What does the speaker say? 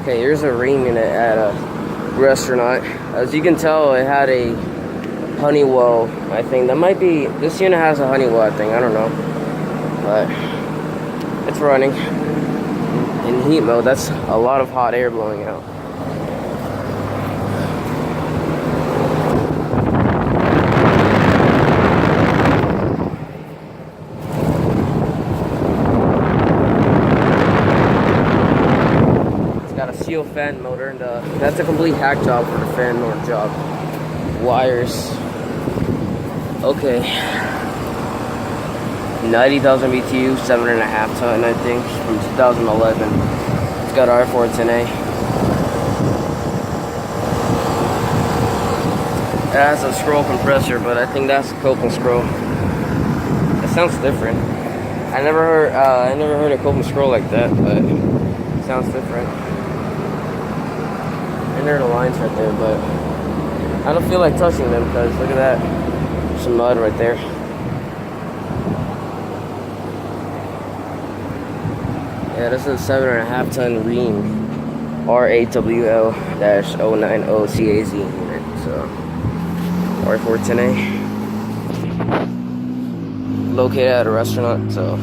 Okay, here's a Rheem unit at a restaurant. As you can tell, it had a Honeywell, I think. That might be, this unit has a Honeywell, I think. I don't know. But it's running in heat mode. That's a lot of hot air blowing out. It's got a seal fan motor, and that's a complete hack job for the fan motor job. Wires. Okay. 90,000 BTU, 7.5 ton, I think, from 2011. It's got R410A. It has a scroll compressor, but I think that's a coping scroll. It sounds different. I never heard a coping scroll like that, but it sounds different. And there are the lines right there, but I don't feel like touching them because look at that. There's some mud right there. Yeah, this is a 7.5 ton Rheem RAWL-090CAZ unit. So R410A. Located at a restaurant, so